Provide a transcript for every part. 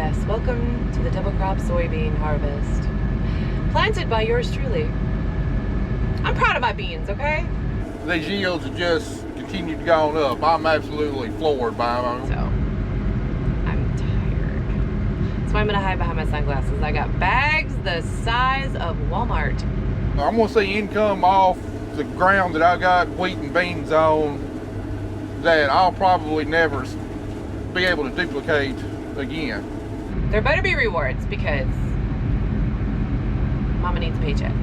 Yes, welcome to the double crop soybean harvest. Planted by yours truly. I'm proud of my beans, okay? These yields have just continued to go up. I'm absolutely floored by them. So, I'm tired. That's why I'm gonna hide behind my sunglasses. I got bags the size of Walmart. I'm gonna see income off the ground that I got wheat and beans on that I'll probably never be able to duplicate again. There better be rewards because Mama needs a paycheck.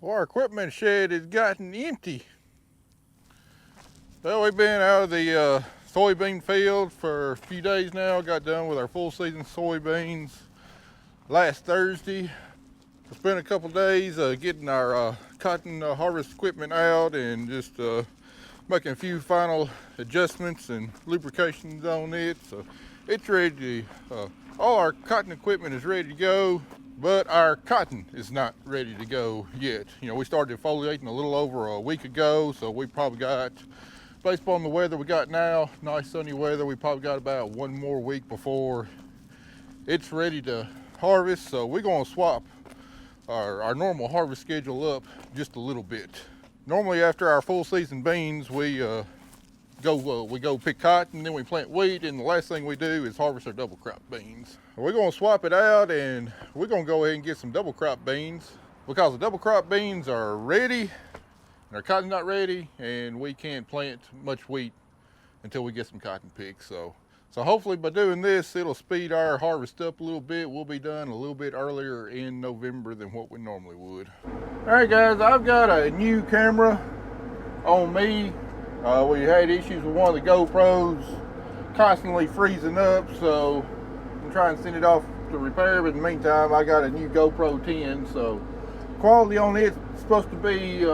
Well, our equipment shed has gotten empty. Well, we've been out of the soybean field for a few days now. Got done with our full season soybeans last Thursday. We spent a couple days getting our cotton harvest equipment out and just making a few final adjustments and lubrications on it. So it's ready to, all our cotton equipment is ready to go. But our cotton is not ready to go yet. You know, we started foliating a little over a week ago, so we probably got, based on the weather we got now, nice sunny weather, we probably got about one more week before it's ready to harvest. So we're gonna swap our normal harvest schedule up just a little bit. Normally after our full season beans, we go pick cotton, then we plant wheat, and the last thing we do is harvest our double crop beans. We're gonna swap it out and we're gonna go ahead and get some double crop beans because the double crop beans are ready and our cotton's not ready, and we can't plant much wheat until we get some cotton picked. So hopefully by doing this, it'll speed our harvest up a little bit. We'll be done a little bit earlier in November than what we normally would. All right guys, I've got a new camera on me. We had issues with one of the GoPros constantly freezing up, so I'm trying to send it off to repair, but in the meantime I got a new GoPro 10, so quality on it's supposed to be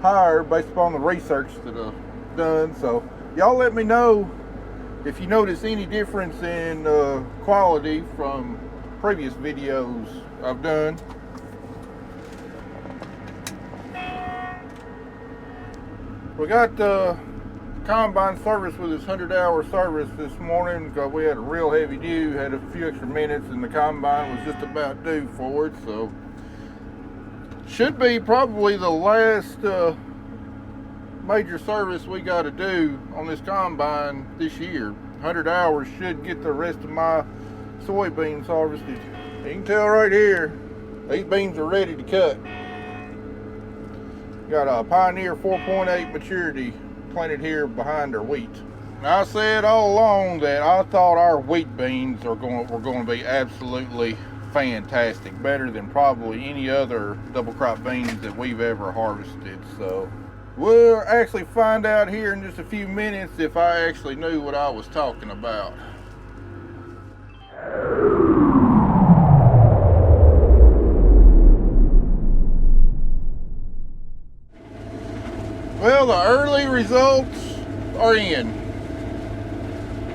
higher based upon the research that I've done. So y'all let me know if you notice any difference in quality from previous videos I've done. We got combine service with his 100-hour service this morning because we had a real heavy dew, had a few extra minutes, and the combine was just about due for it. So should be probably the last major service we got to do on this combine this year. 100 hours should get the rest of my soybeans harvested. You can tell right here, these beans are ready to cut. Got a Pioneer 4.8 maturity planted here behind our wheat. Now, I said all along that I thought our wheat beans were going to be absolutely fantastic, better than probably any other double crop beans that we've ever harvested. So we'll actually find out here in just a few minutes if I actually knew what I was talking about. Well, the early results are in.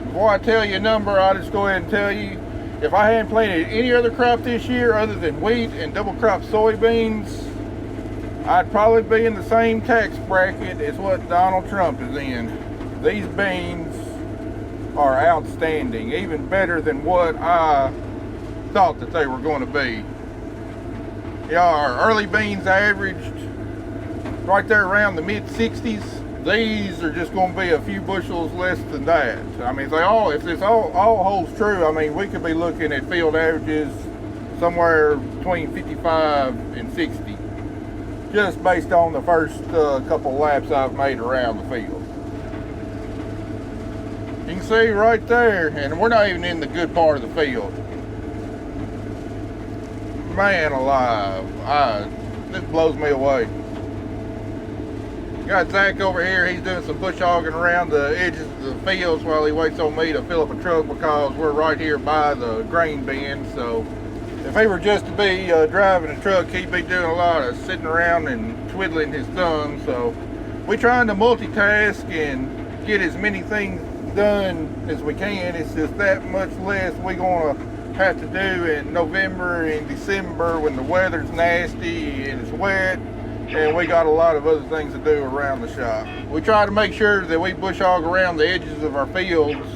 Before I tell you a number, I'll just go ahead and tell you, if I hadn't planted any other crop this year other than wheat and double crop soybeans, I'd probably be in the same tax bracket as what Donald Trump is in. These beans are outstanding, even better than what I thought that they were going to be. Yeah, our early beans averaged right there around the mid-60s. These are just going to be a few bushels less than that. I mean, if this all holds true, I mean, we could be looking at field averages somewhere between 55 and 60, just based on the first couple laps I've made around the field. You can see right there, and we're not even in the good part of the field. Man alive, This blows me away. Got Zach over here. He's doing some bush hogging around the edges of the fields while he waits on me to fill up a truck because we're right here by the grain bin. So if he were just to be driving a truck, he'd be doing a lot of sitting around and twiddling his thumbs. So we're trying to multitask and get as many things done as we can. It's just that much less we're gonna have to do in November and December when the weather's nasty and it's wet, and we got a lot of other things to do around the shop. We try to make sure that we bush hog around the edges of our fields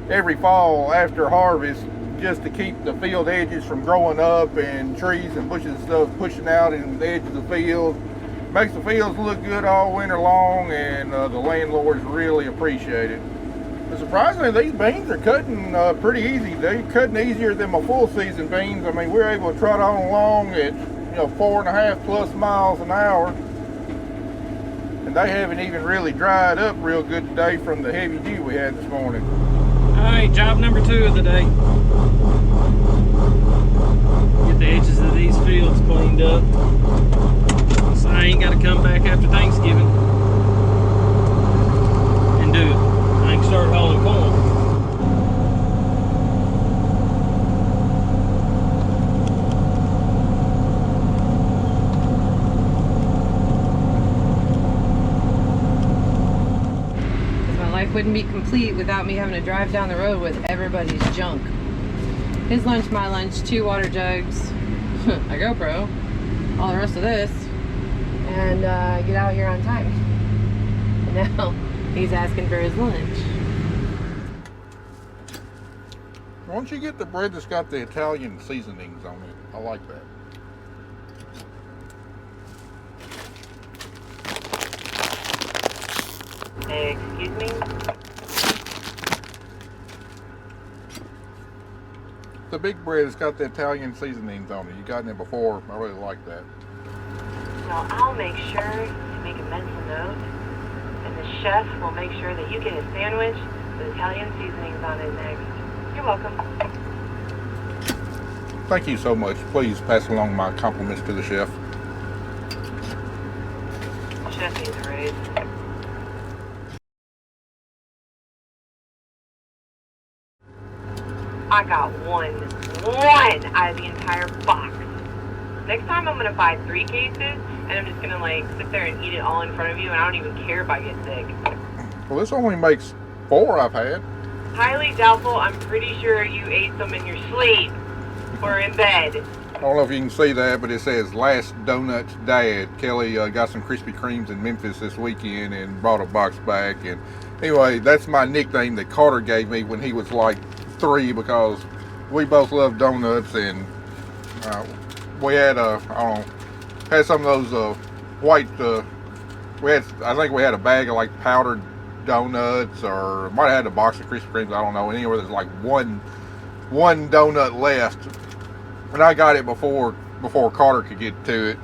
every fall after harvest, just to keep the field edges from growing up and trees and bushes and stuff pushing out in the edge of the field. Makes the fields look good all winter long, and the landlords really appreciate it. But surprisingly, these beans are cutting pretty easy. They're cutting easier than my full season beans. I mean, we're able to trot on along at 4.5 plus miles an hour, and they haven't even really dried up real good today from the heavy dew we had this morning. All right, job number 2 of the day. Get the edges of these fields cleaned up, so I ain't got to come back after Thanksgiving and do it. I can start hauling corn. Life wouldn't be complete without me having to drive down the road with everybody's junk. His lunch, my lunch, 2 water jugs, a GoPro, all the rest of this, and get out here on time. And now he's asking for his lunch. Why don't you get the bread that's got the Italian seasonings on it? I like that. Excuse me? The big bread has got the Italian seasonings on it. You gotten it before. I really like that. So I'll make sure to make a mental note, and the chef will make sure that you get a sandwich with Italian seasonings on it next. You're welcome. Thank you so much. Please pass along my compliments to the chef. Chef needs a raise. I got one out of the entire box. Next time I'm gonna buy 3 cases, and I'm just gonna sit there and eat it all in front of you, and I don't even care if I get sick. Well, this only makes 4 I've had. Highly doubtful. I'm pretty sure you ate some in your sleep or in bed. I don't know if you can see that, but it says Last Donuts Dad. Kelly got some Krispy Kremes in Memphis this weekend and brought a box back. And anyway, that's my nickname that Carter gave me when he was like 3, because we both love donuts, and we had had some of those white I think we had a bag of powdered donuts, or might have had a box of Krispy Kremes, I don't know. Anywhere there's one donut left, and I got it before Carter could get to it.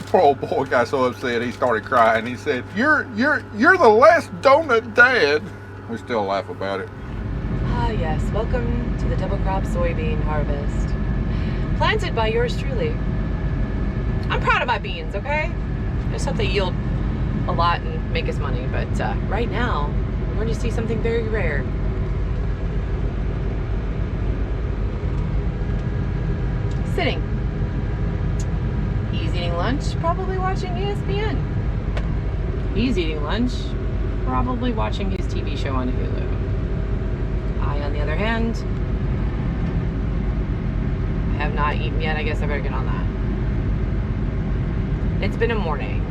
Poor old boy got so upset he started crying. He said, "You're the last donut, Dad." We still laugh about it. Ah, yes. Welcome to the double crop soybean harvest. Planted by yours truly. I'm proud of my beans, okay? I just hope they yield a lot and make us money. But right now, we're going to see something very rare. Sitting. He's eating lunch, probably watching ESPN. He's eating lunch, probably watching his TV show on Hulu. I, on the other hand, have not eaten yet. I guess I better get on that. It's been a morning.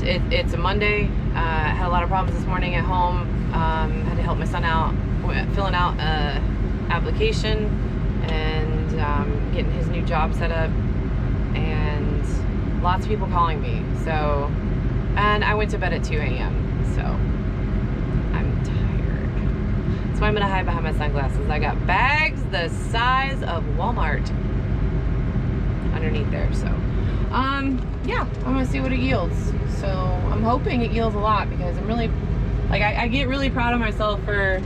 It's a Monday. Had a lot of problems this morning at home. Had to help my son out filling out a application and getting his new job set up, and lots of people calling me. So, and I went to bed at 2 a.m. So I'm tired. That's why I'm gonna hide behind my sunglasses. I got bags the size of Walmart underneath there. So yeah, I'm gonna see what it yields. So I'm hoping it yields a lot, because I'm really, I get really proud of myself for,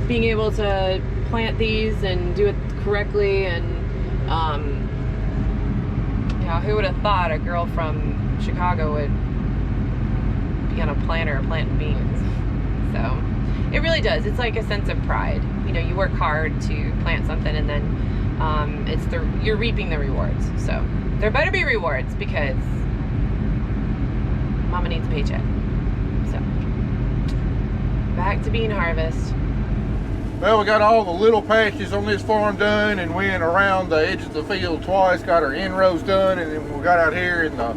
being able to plant these and do it correctly, and You know, who would have thought a girl from Chicago would be on a planter planting beans? So it really does. It's like a sense of pride. You know, you work hard to plant something, and then you're reaping the rewards. So there better be rewards, because Mama needs a paycheck. So back to bean harvest. Well, we got all the little patches on this farm done, and went around the edge of the field twice, got our inrows done, and then we got out here in the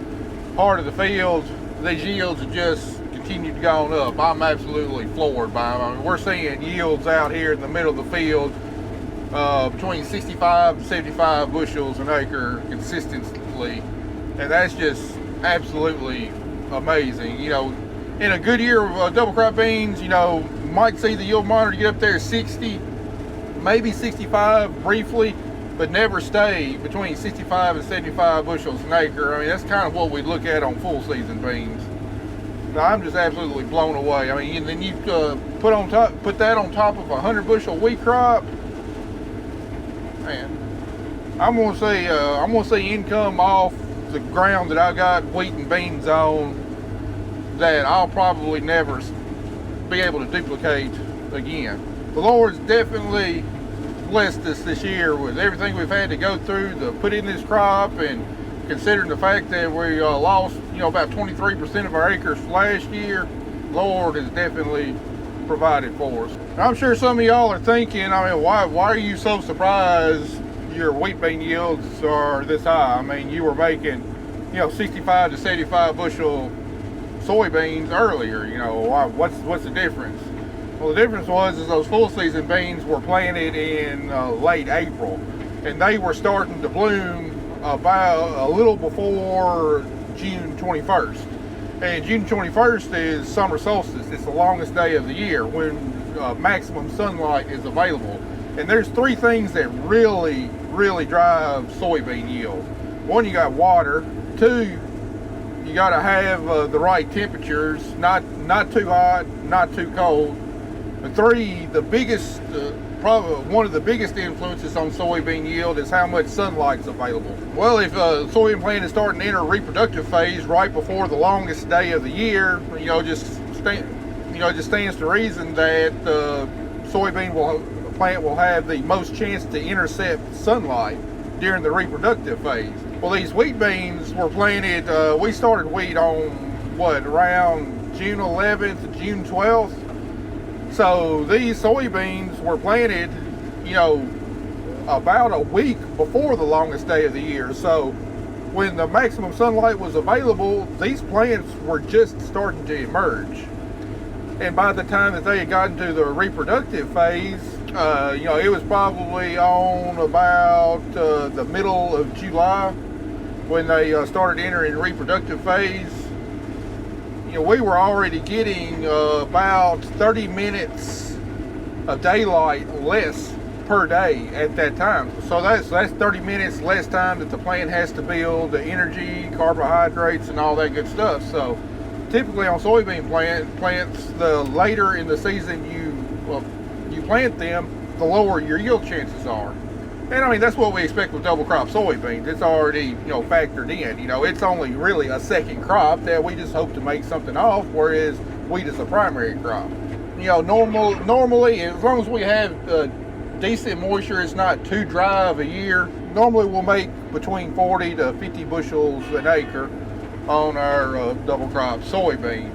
heart of the field. These yields have just continued to go on up. I'm absolutely floored by them. I mean, we're seeing yields out here in the middle of the field between 65 and 75 bushels an acre consistently, and that's just absolutely amazing. You know, in a good year of double crop beans, you know, might see the yield monitor get up there 60, maybe 65 briefly, but never stay between 65 and 75 bushels an acre. I mean, that's kind of what we look at on full season beans. Now, I'm just absolutely blown away. I mean, and then you put that on top of a 100 bushel wheat crop. Man, I'm gonna see income off the ground that I got wheat and beans on that I'll probably never be able to duplicate again. The Lord's definitely blessed us this year with everything we've had to go through to put in this crop, and considering the fact that we lost, you know, about 23% of our acres last year, Lord has definitely provided for us. I'm sure some of y'all are thinking, I mean, why are you so surprised your wheat bean yields are this high? I mean, you were making, you know, 65 to 75 bushel soybeans earlier. You know, what's the difference? Well, the difference was those full season beans were planted in late April, and they were starting to bloom about a little before June 21st. And June 21st is summer solstice. It's the longest day of the year when maximum sunlight is available. And there's three things that really drive soybean yield. One, you got water. Two, you got to have the right temperatures, not too hot, not too cold. And three, the biggest, probably one of the biggest influences on soybean yield is how much sunlight's available. Well, if a soybean plant is starting to enter a reproductive phase right before the longest day of the year, you know, just stands to reason that the plant will have the most chance to intercept sunlight during the reproductive phase. Well, these wheat beans were planted, we started wheat on around June 11th to June 12th. So these soybeans were planted, you know, about a week before the longest day of the year. So when the maximum sunlight was available, these plants were just starting to emerge. And by the time that they had gotten to the reproductive phase, you know, it was probably on about the middle of July when they started entering the reproductive phase. You know, we were already getting about 30 minutes of daylight less per day at that time. So that's 30 minutes less time that the plant has to build the energy, carbohydrates, and all that good stuff. So typically on soybean plants, the later in the season you plant them, the lower your yield chances are. And I mean, that's what we expect with double crop soybeans. It's already, you know, factored in. You know, it's only really a second crop that we just hope to make something off, whereas wheat is a primary crop. You know, normally, as long as we have decent moisture, it's not too dry of a year, normally we'll make between 40 to 50 bushels an acre on our double crop soybeans.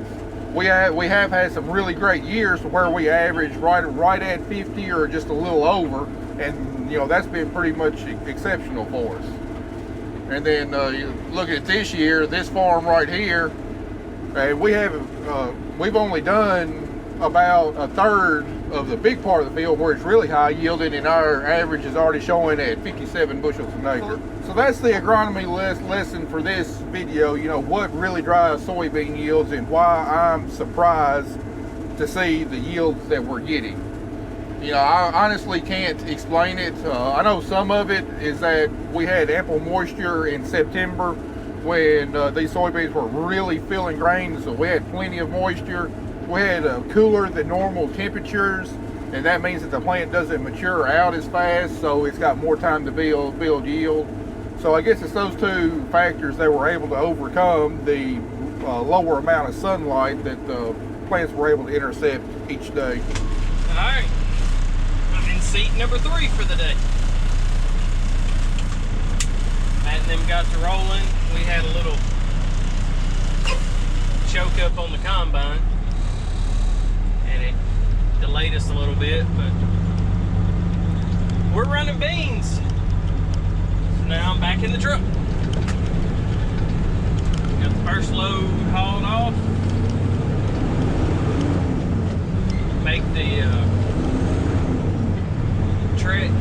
We have had some really great years where we average right at 50 or just a little over, and you know, that's been pretty much exceptional for us. And then you look at this year, this farm right here, we've only done about a third of the big part of the field where it's really high yielding, and our average is already showing at 57 bushels an acre. So that's the agronomy lesson for this video. You know, what really drives soybean yields and why I'm surprised to see the yields that we're getting. You know, I honestly can't explain it. I know some of it is that we had ample moisture in September when these soybeans were really filling grain, so we had plenty of moisture. We had cooler than normal temperatures, and that means that the plant doesn't mature out as fast, so it's got more time to build yield. So I guess it's those two factors that were able to overcome the lower amount of sunlight that the plants were able to intercept each day. All right, I'm in seat number 3 for the day. And them got to rolling. We had a little choke up on the combine, and it delayed us a little bit, but we're running beans. So now I'm back in the truck. Got the first load hauled off. Make the trek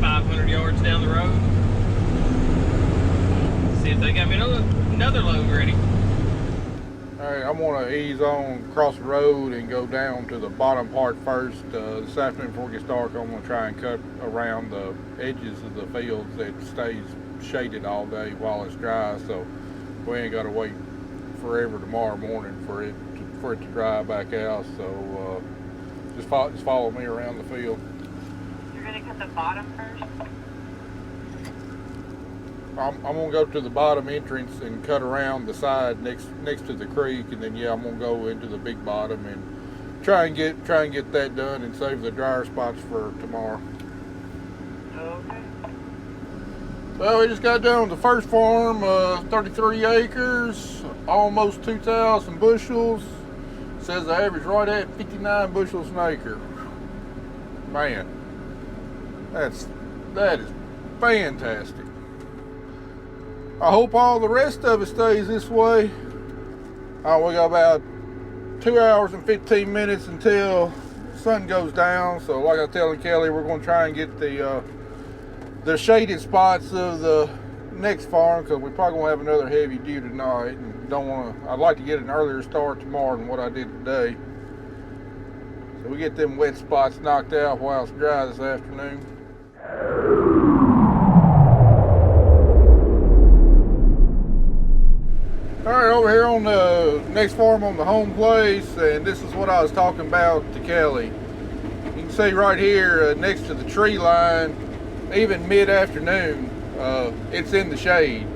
500 yards down the road. See if they got me another load ready. All right, I'm gonna ease on across the road and go down to the bottom part first. This afternoon before it gets dark, I'm gonna try and cut around the edges of the fields that stays shaded all day while it's dry, so we ain't gotta wait forever tomorrow morning for it to dry back out. So just follow me around the field. You're gonna cut the bottom first? I'm gonna go to the bottom entrance and cut around the side next to the creek, and then I'm gonna go into the big bottom and try and get that done and save the drier spots for tomorrow. Okay. Well, we just got done with the first farm, 33 acres, almost 2,000 bushels. Says the average right at 59 bushels an acre. Man, that is fantastic. I hope all the rest of it stays this way. We got about 2 hours and 15 minutes until the sun goes down. So like I was telling Kelly, we're going to try and get the shaded spots of the next farm, because we're probably going to have another heavy dew tonight. And I'd like to get an earlier start tomorrow than what I did today. So we get them wet spots knocked out while it's dry this afternoon. Alright, over here on the next farm on the home place, and this is what I was talking about to Kelly. You can see right here next to the tree line, even mid-afternoon, it's in the shade.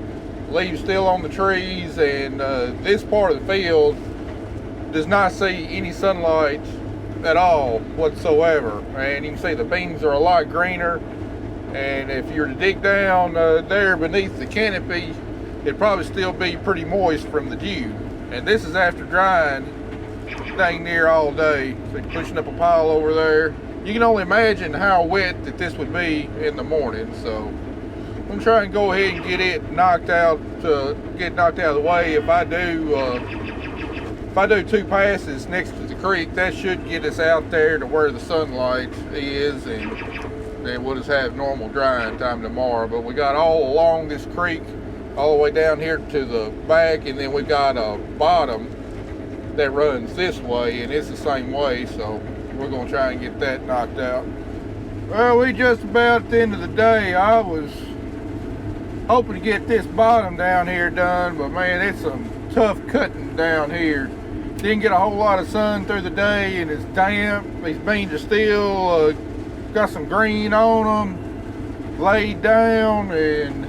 Leaves still on the trees, and this part of the field does not see any sunlight at all whatsoever. And you can see the beans are a lot greener, and if you were to dig down there beneath the canopy, it'd probably still be pretty moist from the dew. And this is after drying dang near all day. So you're pushing up a pile over there. You can only imagine how wet that this would be in the morning. So I'm gonna try and go ahead and get it knocked out of the way. If I do 2 passes next to the creek, that should get us out there to where the sunlight is, and then we'll just have normal drying time tomorrow. But we got all along this creek, all the way down here to the back, and then we've got a bottom that runs this way, and it's the same way, so we're going to try and get that knocked out. Well, we just about at the end of the day. I was hoping to get this bottom down here done, but man, it's some tough cutting down here. Didn't get a whole lot of sun through the day, and it's damp. These beans are still got some green on them, laid down, and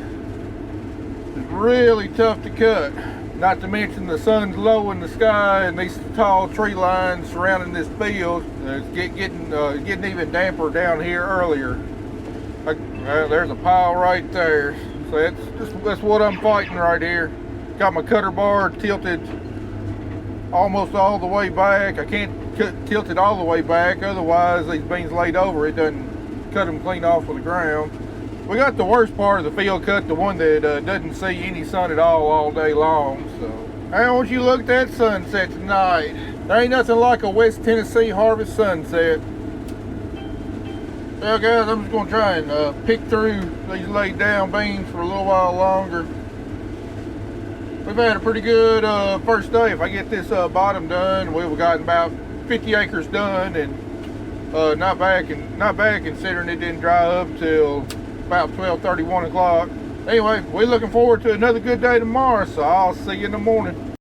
it's really tough to cut. Not to mention the sun's low in the sky, and these tall tree lines surrounding this field. It's getting even damper down here earlier. There's a pile right there. So that's what I'm fighting right here. Got my cutter bar tilted almost all the way back. I can't tilt it all the way back, otherwise these beans laid over, it doesn't cut them clean off of the ground. We got the worst part of the field cut, the one that doesn't see any sun at all day long. So, hey, I want you to look at that sunset tonight. There ain't nothing like a West Tennessee harvest sunset. Well, guys, I'm just going to try and pick through these laid down beans for a little while longer. We've had a pretty good first day. If I get this bottom done, we've gotten about 50 acres done, and not bad considering it didn't dry up till about 12:30, 1 o'clock. Anyway, we're looking forward to another good day tomorrow, so I'll see you in the morning.